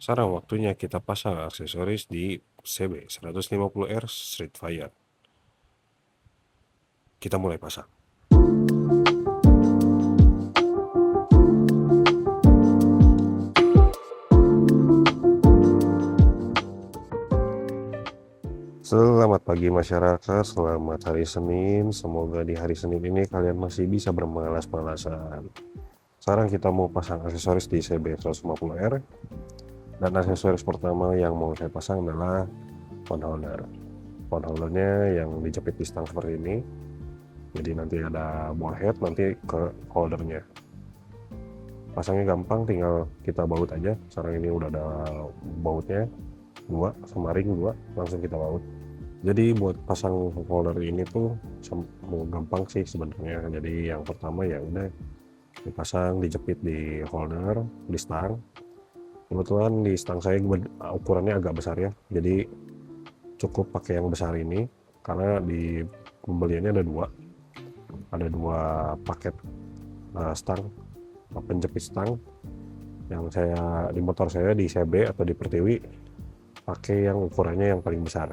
Sekarang waktunya kita pasang aksesoris di CB 150R Street Fire. Kita mulai pasang. Selamat pagi masyarakat, selamat hari Senin. Semoga di hari Senin ini kalian masih bisa bermalas-malasan. Sekarang kita mau pasang aksesoris di CB 150R. Dan aksesoris pertama yang mau saya pasang adalah phone holder. Phone holdernya yang dijepit di stang seperti ini. Jadi nanti ada ball head nanti ke holdernya. Pasangnya gampang, tinggal kita baut aja. Sekarang ini udah ada bautnya 2 sama ring 2, langsung kita baut. Jadi buat pasang holder ini tuh gampang sih sebenarnya. Jadi yang pertama ya udah dipasang, dijepit di holder, di stang. Kebetulan di stang saya ukurannya agak besar ya, jadi cukup pakai yang besar ini karena di pembeliannya ada dua paket stang, penjepit stang. Yang saya di motor saya di CB atau di Pertiwi pakai yang ukurannya yang paling besar.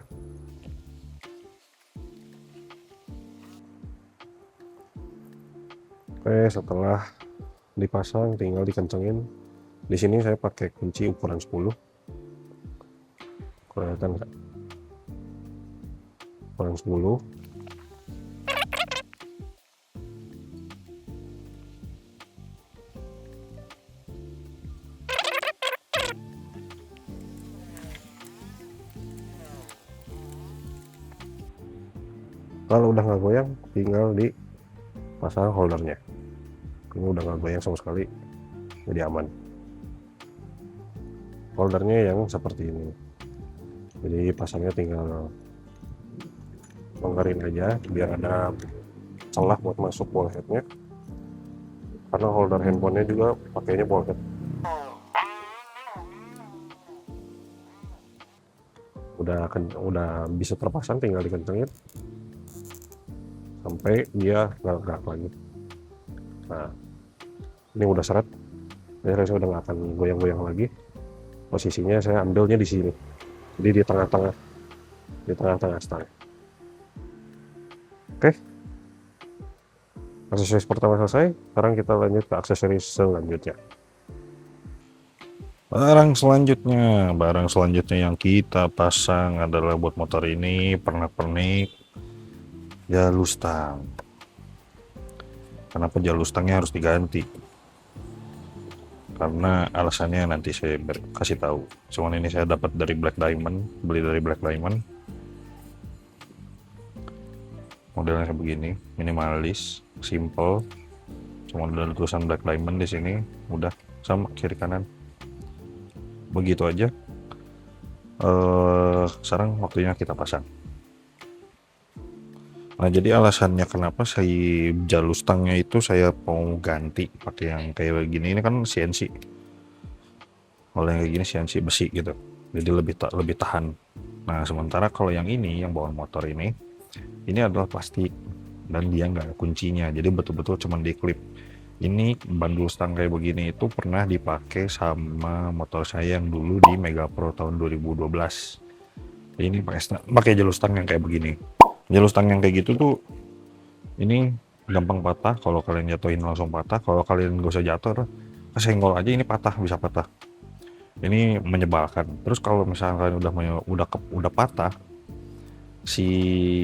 Oke, setelah dipasang tinggal dikencengin. Di sini saya pakai kunci ukuran 10. Kelihatan nggak? Ukuran 10. Kalau udah nggak goyang, tinggal dipasang holdernya. Ini udah nggak goyang sama sekali, jadi aman. Holdernya yang seperti ini, jadi pasangnya tinggal longgarin aja biar ada celah buat masuk ball headnya, karena holder handphonenya juga pakainya ball head. Udah bisa terpasang, tinggal dikencengin sampai dia nggak gerak lagi. Nah, ini udah seret, jadi saya udah nggak akan goyang-goyang lagi. Posisinya saya ambilnya di sini, jadi di tengah-tengah stang. Oke, aksesoris pertama selesai. Sekarang kita lanjut ke aksesoris selanjutnya. Barang selanjutnya yang kita pasang adalah buat motor ini pernak-pernik jalur stang. Kenapa jalur stangnya harus diganti? Karena alasannya nanti saya kasih tahu. Cuman ini saya dapat dari Black Diamond, beli dari Black Diamond. Modelnya kayak begini, minimalis, simple. Cuma ada tulisan Black Diamond di sini, udah sama kiri kanan. Begitu aja. Sekarang waktunya kita pasang. Nah, jadi alasannya kenapa saya jalur stangnya itu saya mau ganti pakai yang kayak gini, ini kan CNC. Kalau yang kayak gini CNC besi gitu, jadi lebih tahan. Nah, sementara kalau yang ini, yang bawaan motor ini adalah plastik dan dia nggak ada kuncinya, jadi betul-betul cuman diklip. Ini bandul stang kayak begini itu pernah dipakai sama motor saya yang dulu di Mega Pro tahun 2012. Ini pakai jalur stang yang kayak begini. Jalur stang yang kayak gitu tuh ini gampang patah, kalau kalian jatuhin langsung patah. Kalau kalian gak usah jatuh, kesenggol aja ini patah, bisa patah. Ini menyebalkan. Terus kalau misalnya kalian udah patah, si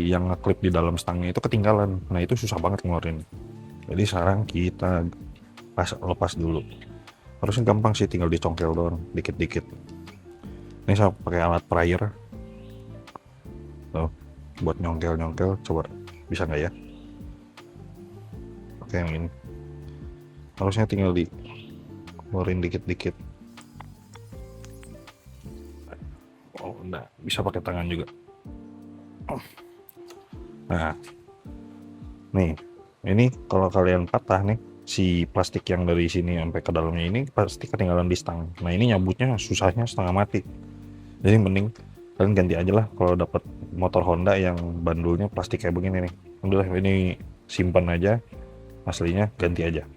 yang ngeklip di dalam stangnya itu ketinggalan. Nah, itu susah banget ngeluarin. Jadi sekarang kita lepas dulu. Harusnya gampang sih, tinggal dicongkel doang dikit-dikit. Ini saya pakai alat prier. Tuh, buat nyongkel, coba bisa nggak ya? Oke, yang ini harusnya tinggal ngeluarin dikit-dikit. Oh, enggak, bisa pakai tangan juga. Nah, nih, ini kalau kalian patah nih, si plastik yang dari sini sampai ke dalamnya ini pasti ketinggalan di stang. Nah, ini nyabutnya susahnya setengah mati. Jadi mending kalian ganti aja lah kalau dapat motor Honda yang bandulnya plastik kayak begini nih. Udah, ini simpan aja, aslinya ganti aja.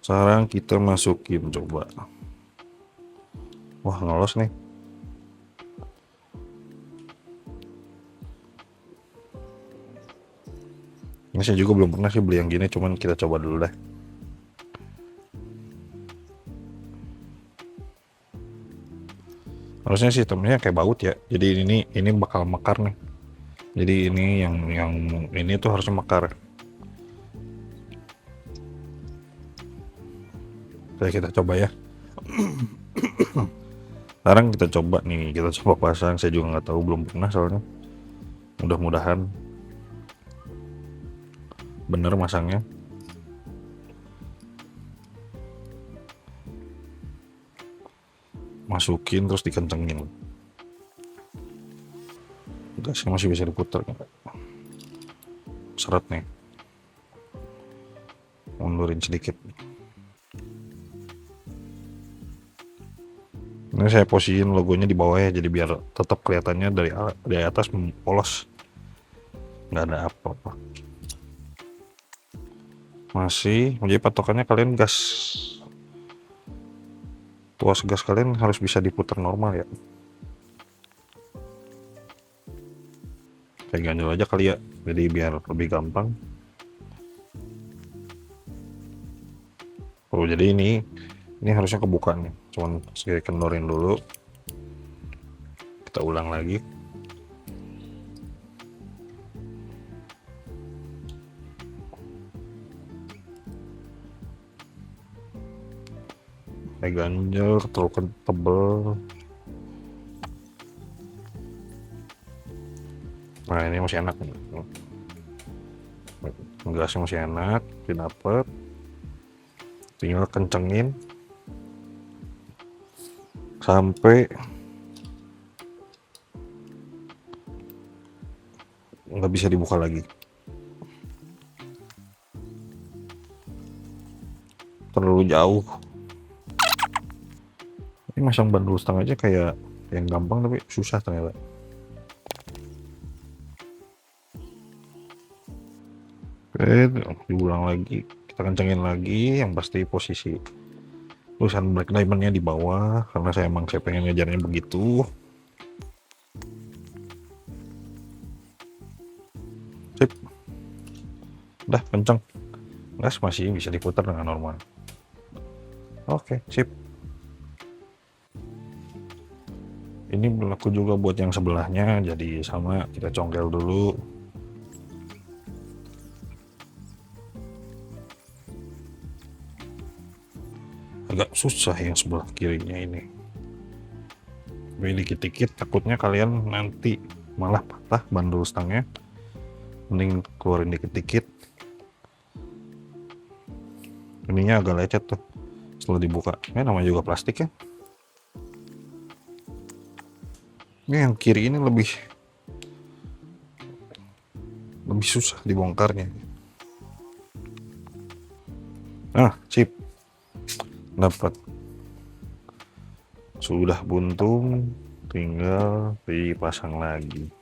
Sekarang kita masukin coba. Wah, ngelos nih. Ini saya juga belum pernah sih beli yang gini, cuman kita coba dulu deh. Harusnya sistemnya kayak baut ya. Jadi ini bakal mekar nih. Jadi ini yang ini tuh harusnya mekar. Oke, kita coba ya. Sekarang kita coba nih, kita coba pasang. Saya juga nggak tahu, belum pernah soalnya. Mudah-mudahan bener masangnya. Masukin terus dikencengin. Gasnya masih bisa diputar. Seret nih. Mundurin sedikit. Ini saya posisiin logonya di bawah ya, jadi biar tetap kelihatannya dari atas polos, nggak ada apa-apa. Masih, jadi patokannya kalian tuas gas kalian harus bisa diputar normal ya. Kayak ganjel aja kali ya, jadi biar lebih gampang. Oh, jadi ini harusnya kebuka nih, cuman saya kendorin dulu. Kita ulang lagi. Kayak ganjel, terlalu tebel. Nah, ini masih enak nih. Gasnya masih enak, dapet. Tinggal kencengin sampai nggak bisa dibuka lagi. Terlalu jauh. Ini masang bandul stang aja kayak yang gampang tapi susah ternyata. Oke, diulang lagi. Kita kencengin lagi, yang pasti posisi tulisan black diamondnya di bawah, karena saya pengen ngejarnya begitu. Sip, udah kenceng, gas masih bisa diputar dengan normal. Oke, sip. Ini berlaku juga buat yang sebelahnya, jadi sama, kita congkel dulu. Agak susah yang sebelah kirinya ini. Tapi dikit-dikit takutnya kalian nanti malah patah bandul stangnya. Mending keluarin dikit-dikit. Ininya agak lecet tuh setelah dibuka. Ini namanya juga plastik ya. Ini yang kiri ini lebih susah dibongkarnya. Nah, sip. Dapat. Sudah buntung, tinggal dipasang lagi.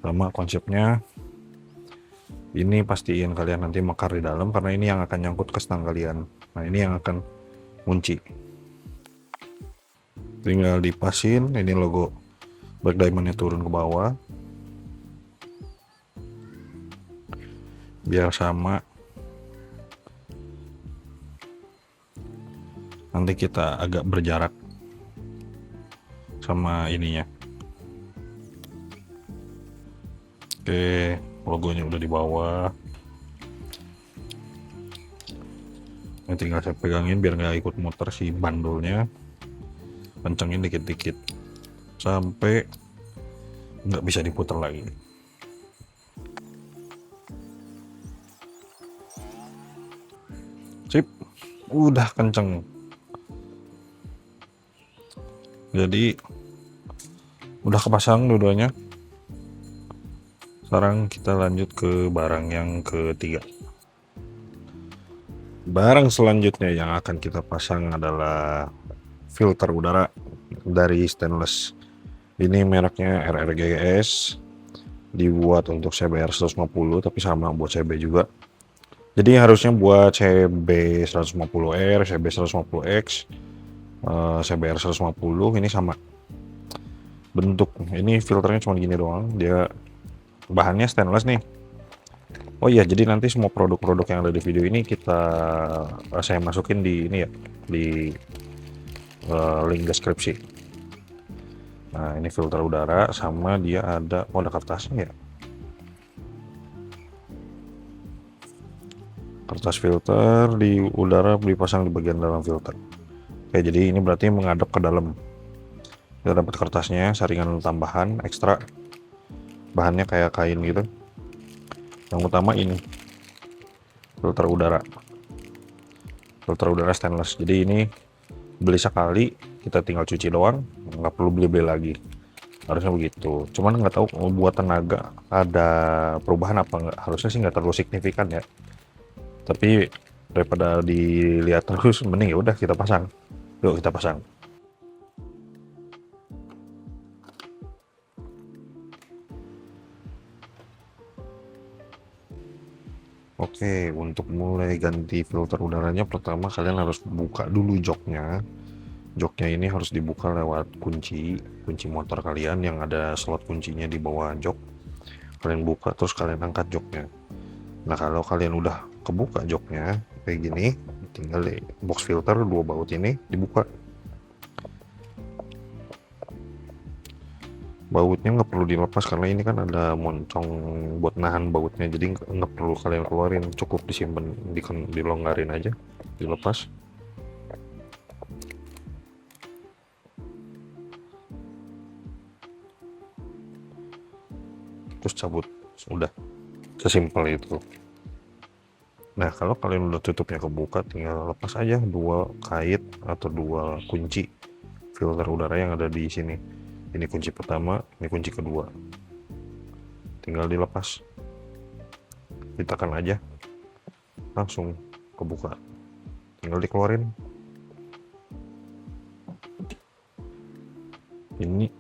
Sama konsepnya, ini pastiin kalian nanti mekar di dalam karena ini yang akan nyangkut ke stang kalian. Nah, ini yang akan kunci. Tinggal dipasin, ini logo black diamondnya turun ke bawah. Biar sama. Nanti kita agak berjarak sama ininya. Oke, logonya udah di bawah. Ini tinggal saya pegangin biar nggak ikut muter si bandulnya. Kencengin dikit-dikit sampai nggak bisa diputar lagi. Sip, udah kenceng. Jadi udah kepasang dua-duanya. Sekarang kita lanjut ke barang yang ketiga. Barang selanjutnya yang akan kita pasang adalah filter udara dari stainless. Ini mereknya RRGS, dibuat untuk CBR 150 tapi sama buat CB juga. Jadi harusnya buat CB 150R, CB 150X CBR 150 ini sama bentuk. Ini filternya cuma gini doang, dia bahannya stainless nih. Oh iya, jadi nanti semua produk-produk yang ada di video ini saya masukin di ini ya, di link deskripsi. Nah, ini filter udara sama dia ada, oh ada kertasnya ya. Kertas filter di udara dipasang di bagian dalam filter. Oke, jadi ini berarti menghadap ke dalam. Kita dapat kertasnya, saringan tambahan ekstra. Bahannya kayak kain gitu. Yang utama ini filter udara. Filter udara stainless. Jadi ini beli sekali, kita tinggal cuci doang, nggak perlu beli-beli lagi. Harusnya begitu. Cuman nggak tahu buat tenaga ada perubahan apa nggak. Harusnya sih nggak terlalu signifikan ya. Tapi daripada dilihat terus, mending ya udah kita pasang. Yuk kita pasang. Oke, untuk mulai ganti filter udaranya pertama kalian harus buka dulu joknya. Joknya ini harus dibuka lewat kunci motor kalian yang ada slot kuncinya di bawah jok. Kalian buka terus kalian angkat joknya. Nah, kalau kalian udah kebuka joknya kayak gini, tinggal di box filter dua baut ini dibuka. Bautnya nggak perlu dilepas karena ini kan ada moncong buat nahan bautnya, jadi nggak perlu kalian keluarin, cukup disimpan, dilonggarin aja, dilepas. Terus cabut, udah sesimpel itu. Nah, kalau kalian udah tutupnya kebuka, tinggal lepas aja dua kait atau dua kunci filter udara yang ada di sini. Ini kunci pertama, ini kunci kedua. Tinggal dilepas, ditekan aja, langsung kebuka. Tinggal dikeluarin. Ini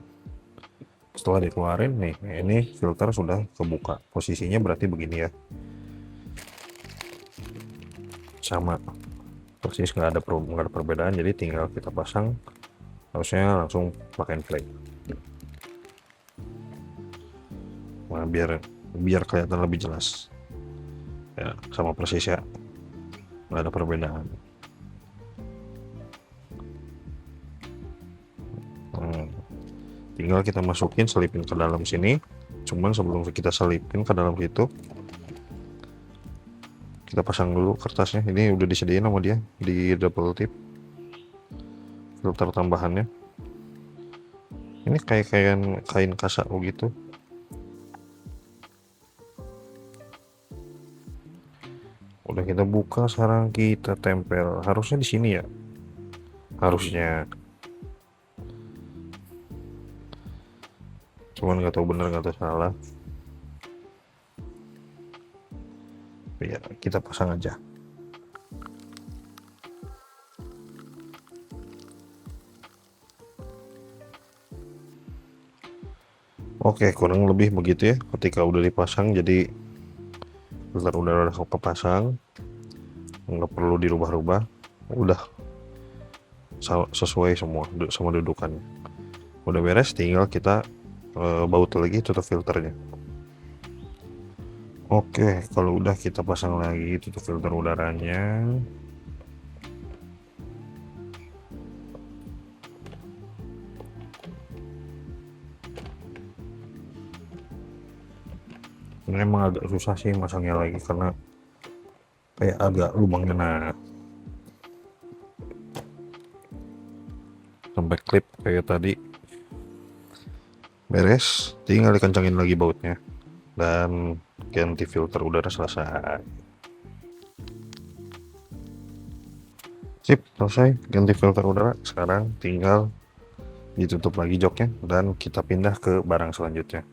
setelah dikeluarin nih, ini filter sudah kebuka. Posisinya berarti begini ya. Sama persis, nggak ada perbedaan, jadi tinggal kita pasang, harusnya langsung pakai play. Nah, biar kelihatan lebih jelas ya, sama persis ya, nggak ada perbedaan. Tinggal kita masukin, selipin ke dalam sini. Cuman sebelum kita selipin ke dalam situ, kita pasang dulu kertasnya. Ini udah disediain sama dia di double tip filter tambahannya. Ini kayak kain kasak begitu. Udah kita buka, sekarang kita tempel. Harusnya di sini ya. Harusnya. Cuman nggak tahu bener nggak tahu salah. Ya, kita pasang aja. Oke, kurang lebih begitu ya. Ketika udah dipasang, jadi filter udara udah kepasang, nggak perlu dirubah-rubah, udah sesuai semua sama dudukannya. Udah beres, tinggal kita baut lagi, tutup filternya. Oke, kalau udah kita pasang lagi tutup filter udaranya. Ini emang agak susah sih masangnya lagi karena kayak agak lubangnya, nah sampai klip kayak tadi. Beres, tinggal dikencangin lagi bautnya dan ganti filter udara selesai. Sip, selesai ganti filter udara. Sekarang tinggal ditutup lagi joknya dan kita pindah ke barang selanjutnya.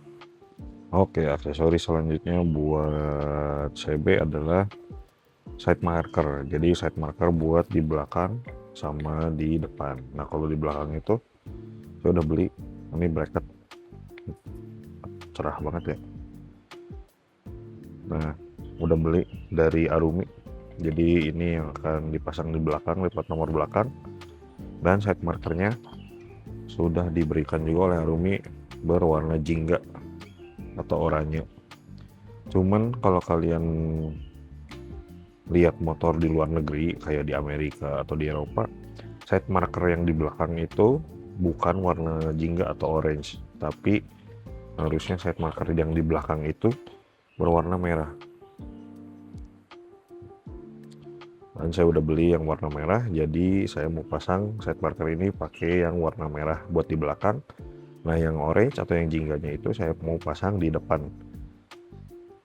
Oke, aksesoris selanjutnya buat CB adalah side marker. Jadi side marker buat di belakang sama di depan. Nah, kalau di belakang itu saya udah beli ini bracket, cerah banget ya. Nah, udah beli dari Arumi. Jadi ini yang akan dipasang di belakang, lipat nomor belakang. Dan side markernya sudah diberikan juga oleh Harumi berwarna jingga atau oranye. Cuman kalau kalian lihat motor di luar negeri kayak di Amerika atau di Eropa, side marker yang di belakang itu bukan warna jingga atau orange, tapi harusnya side marker yang di belakang itu berwarna merah. Dan saya udah beli yang warna merah, jadi saya mau pasang side marker ini pakai yang warna merah buat di belakang. Nah, yang orange atau yang jingganya itu saya mau pasang di depan.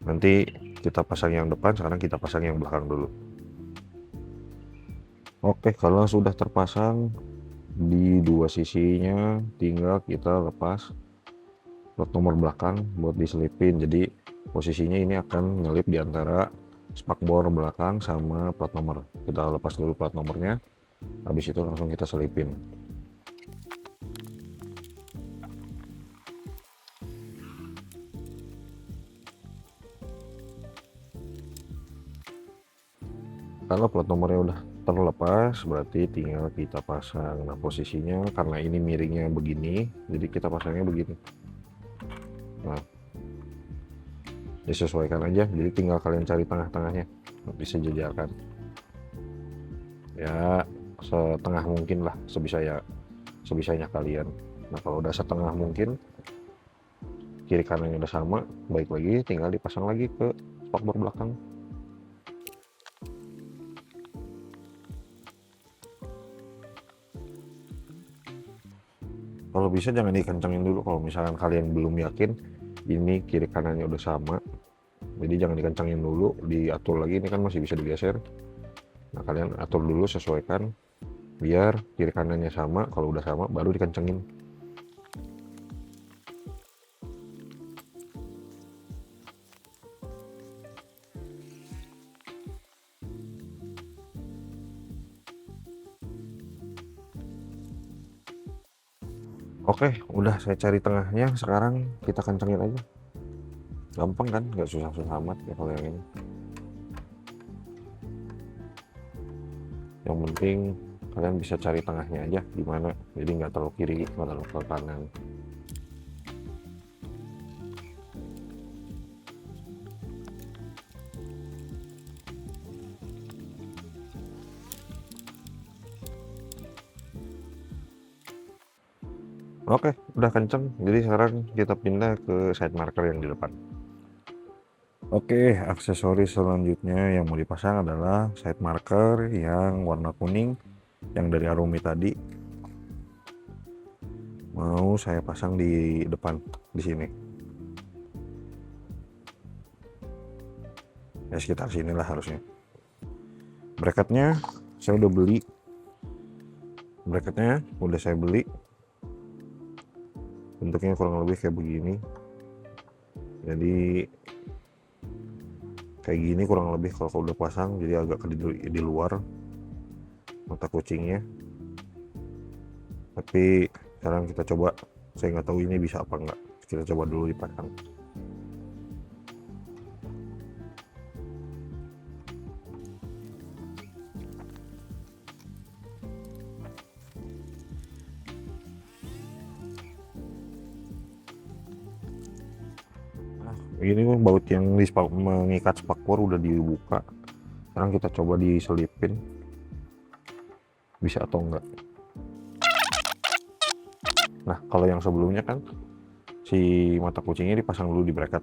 Nanti kita pasang yang depan, sekarang kita pasang yang belakang dulu. Oke, kalau sudah terpasang di dua sisinya, tinggal kita lepas plat nomor belakang buat diselipin. Jadi posisinya ini akan nyelip di antara spakbor belakang sama plat nomor. Kita lepas dulu plat nomornya, habis itu langsung kita selipin. Kalau plat nomornya udah terlepas, berarti tinggal kita pasang. Nah, posisinya karena ini miringnya begini, jadi kita pasangnya begini. Nah, disesuaikan aja, jadi tinggal kalian cari tengah-tengahnya, disejajarkan ya setengah mungkin lah, sebisanya kalian. Nah, kalau udah setengah mungkin, kiri kanannya udah sama, baik lagi tinggal dipasang lagi ke spakbor belakang. Kalau bisa jangan dikencengin dulu, kalau misalkan kalian belum yakin ini kiri kanannya udah sama, jadi jangan dikencengin dulu, diatur lagi, ini kan masih bisa digeser. Nah, kalian atur dulu, sesuaikan biar kiri kanannya sama. Kalau udah sama baru dikencengin. Oke, udah saya cari tengahnya, sekarang kita kencengin aja. Gampang kan, nggak susah-susah amat ya kalau yang ini. Yang penting kalian bisa cari tengahnya aja gimana, jadi nggak terlalu kiri, nggak terlalu ke kanan. Oke, udah kenceng, jadi sekarang kita pindah ke side marker yang di depan. Oke, aksesoris selanjutnya yang mau dipasang adalah side marker yang warna kuning yang dari Harumi tadi. Mau saya pasang di depan, di sini. Ya sekitar sinilah harusnya. Bracketnya saya udah beli. Bracketnya udah saya beli. Bentuknya kurang lebih kayak begini. Jadi kayak gini kurang lebih kalau udah pasang, jadi agak di luar mata kucingnya. Tapi sekarang kita coba, saya nggak tahu ini bisa apa enggak, kita coba dulu dipasang. Ini baut yang mengikat spakbor udah dibuka, sekarang kita coba diselipin bisa atau enggak. Nah, kalau yang sebelumnya kan si mata kucingnya dipasang dulu di bracket,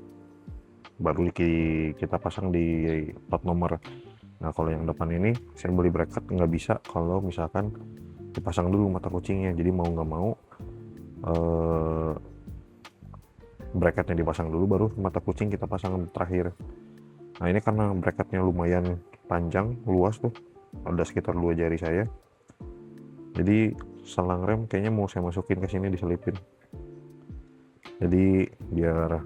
baru kita pasang di plat nomor. Nah, kalau yang depan ini saya beli bracket nggak bisa kalau misalkan dipasang dulu mata kucingnya, jadi mau nggak mau bracketnya dipasang dulu baru mata kucing kita pasang terakhir. Nah, ini karena bracketnya lumayan panjang, luas tuh, ada sekitar 2 jari saya, jadi selang rem kayaknya mau saya masukin ke sini, diselipin, jadi biar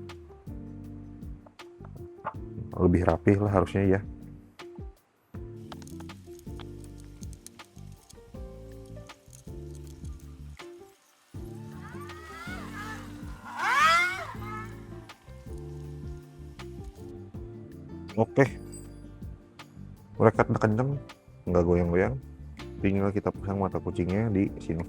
lebih rapih lah harusnya ya. Oke, bracket udah kenceng, nggak goyang-goyang, tinggal kita pasang mata kucingnya di sini.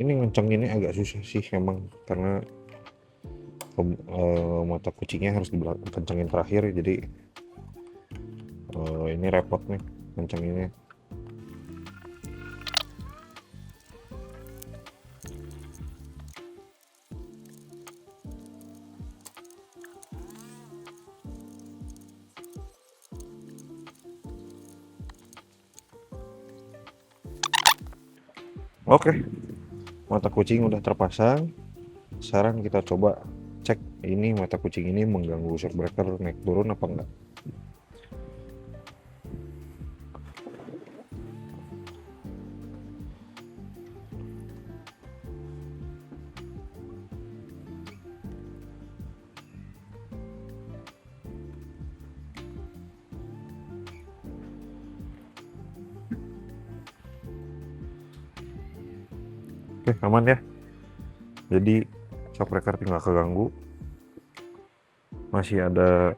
Ini ngencenginnya agak susah sih emang, karena mata kucingnya harus dikencengin terakhir, jadi ini repot nih ngencenginnya. Oke, mata kucing udah terpasang. Sekarang kita coba cek ini mata kucing ini mengganggu shock breaker naik turun apa enggak. Oke, aman ya. Jadi shock breaker tinggal keganggu. Masih ada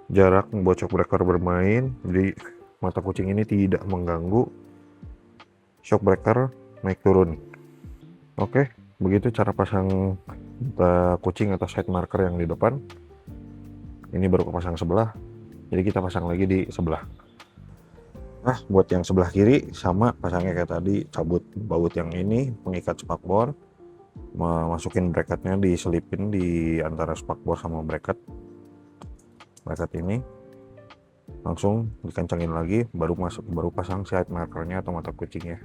jarak buat shock breaker bermain. Jadi mata kucing ini tidak mengganggu shock breaker naik turun. Oke, begitu cara pasang mata kucing atau side marker yang di depan. Ini baru kepasang sebelah. Jadi kita pasang lagi di sebelah. Nah, buat yang sebelah kiri sama pasangnya kayak tadi, cabut baut yang ini, pengikat spakbor, masukin bracketnya, diselipin di antara spakbor sama bracket ini, langsung dikencengin lagi, baru pasang side markernya atau mata kucingnya.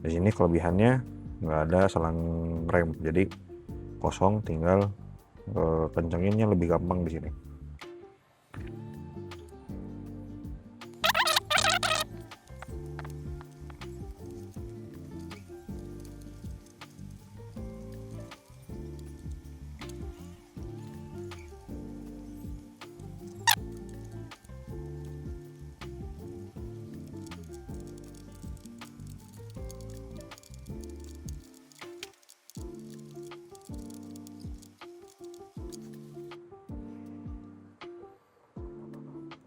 Di sini kelebihannya nggak ada selang rem, jadi kosong, tinggal kencenginnya lebih gampang di sini.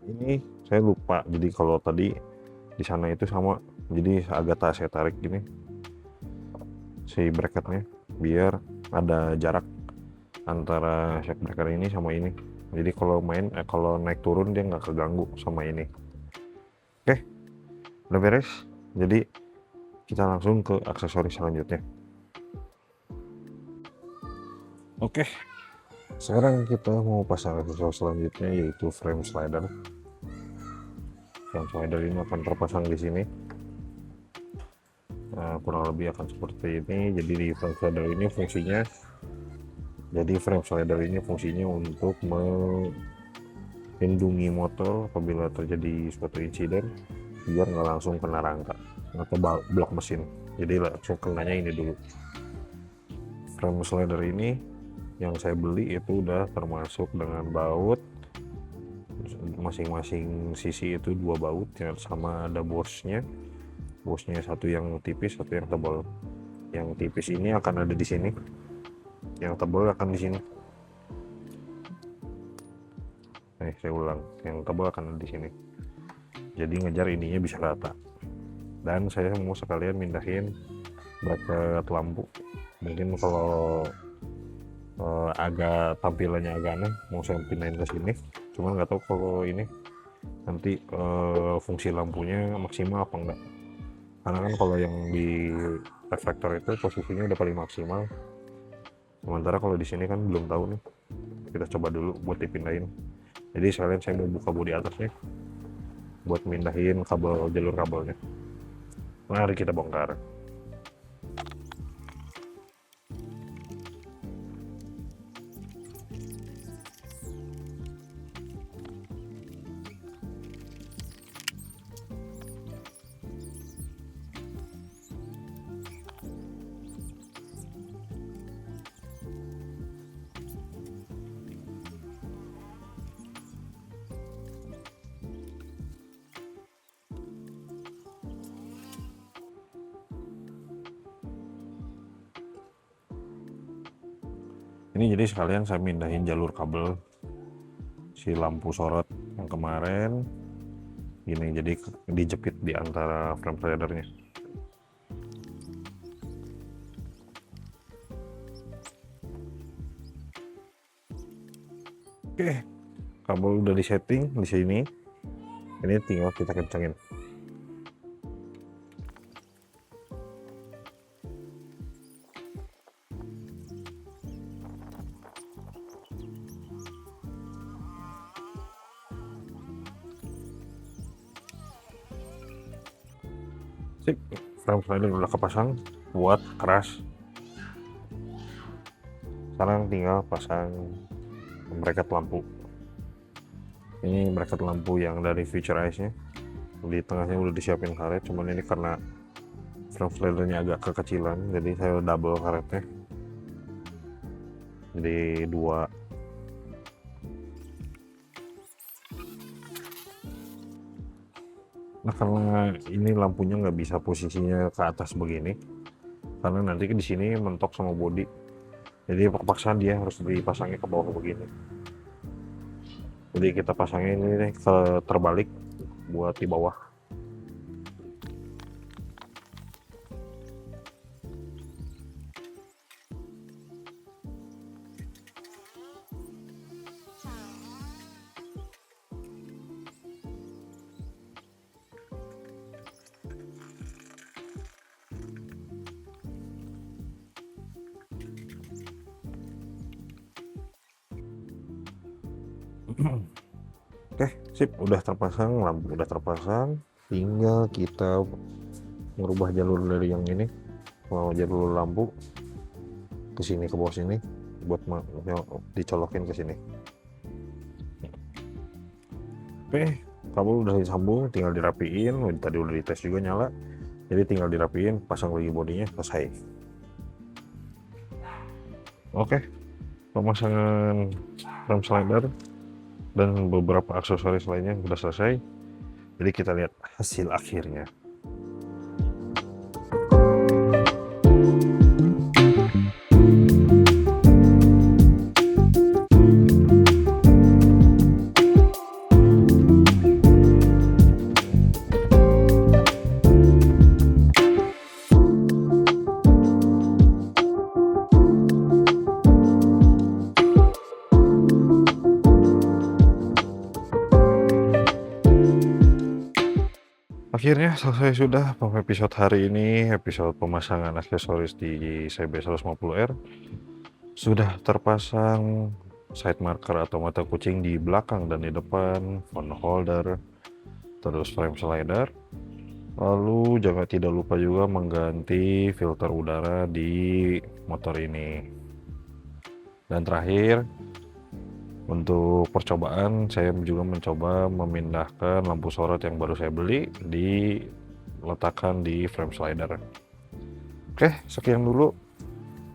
Ini saya lupa, jadi kalau tadi di sana itu sama, jadi agak saya tarik gini si bracketnya biar ada jarak antara shock breaker ini sama ini, jadi kalau kalau naik turun dia nggak keganggu sama ini. Oke, udah beres, jadi kita langsung ke aksesoris selanjutnya. Oke, sekarang kita mau pasang aksesoris selanjutnya, yaitu frame slider. Frame slider ini akan terpasang di sini. Nah, kurang lebih akan seperti ini. Jadi di frame slider ini fungsinya, untuk melindungi motor apabila terjadi suatu insiden, biar nggak langsung kena rangka atau blok mesin. Jadi langsung kenanya ini dulu. Frame slider ini yang saya beli itu udah termasuk dengan baut, masing-masing sisi itu 2 baut ya, sama ada bosnya satu yang tipis, satu yang tebal. Yang tipis ini akan ada di sini, yang tebal akan di sini. Saya ulang, yang tebal akan ada di sini, jadi ngejar ininya bisa rata. Dan saya mau sekalian mindahin bracket lampu. Mungkin kalau agak tampilannya agak aneh, mau saya pindahin ke sini, cuman nggak tahu kalau ini nanti fungsi lampunya maksimal apa enggak, karena kan kalau yang di reflektor itu posisinya udah paling maksimal, sementara kalau di sini kan belum tahu nih. Kita coba dulu buat dipindahin. Jadi sekalian saya mau buka bodi atasnya buat mindahin jalur kabelnya. Mari kita bongkar. Ini jadi sekalian saya mindahin jalur kabel si lampu sorot yang kemarin gini, jadi dijepit di antara frame slidernya. Oke, kabel udah disetting di sini. Ini tinggal kita kencangin. Sip, frame slider udah kepasang, kuat, keras. Sekarang tinggal pasang bracket lampu. Ini bracket lampu yang dari Future Eyes nya. Di tengahnya udah disiapin karet, cuman ini karena frame slidernya agak kekecilan, jadi saya double karetnya. Jadi 2. Nah, karena ini lampunya nggak bisa posisinya ke atas begini, karena nanti di sini mentok sama bodi. Jadi paksaan dia harus dipasangnya ke bawah begini. Jadi kita pasangnya ini ke terbalik buat di bawah. Oke, sip, udah terpasang, lampu udah terpasang, tinggal kita merubah jalur dari yang ini, mau jalur lampu ke sini, ke bawah sini, buat dicolokin ke sini. Oke, kabel udah disambung, tinggal dirapiin. Tadi udah dites juga nyala, jadi tinggal dirapiin, pasang lagi bodinya, selesai. Oke, pemasangan frame slider dan beberapa aksesoris lainnya sudah selesai. Jadi kita lihat hasil akhirnya. Akhirnya selesai sudah episode hari ini, episode pemasangan aksesoris di CB150R. Sudah terpasang side marker atau mata kucing di belakang dan di depan, phone holder, terus frame slider. Lalu jangan tidak lupa juga mengganti filter udara di motor ini. Dan terakhir, untuk percobaan saya juga mencoba memindahkan lampu sorot yang baru saya beli diletakkan di frame slider. Oke, sekian dulu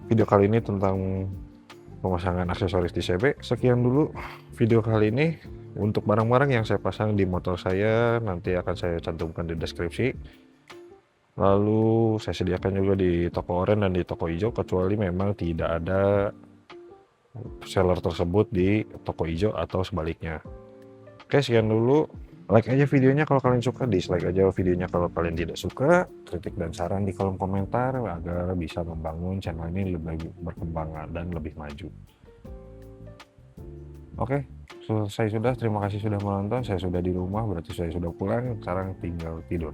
video kali ini tentang pemasangan aksesoris di CB. Sekian dulu video kali ini. Untuk barang-barang yang saya pasang di motor saya nanti akan saya cantumkan di deskripsi. Lalu saya sediakan juga di toko oranye dan di toko hijau, kecuali memang tidak ada seller tersebut di toko hijau atau sebaliknya. Oke, sekian dulu. Like aja videonya kalau kalian suka, dislike aja videonya kalau kalian tidak suka. Kritik dan saran di kolom komentar agar bisa membangun channel ini lebih berkembang dan lebih maju. Oke, selesai sudah. Terima kasih sudah menonton. Saya sudah di rumah, berarti saya sudah pulang. Sekarang tinggal tidur.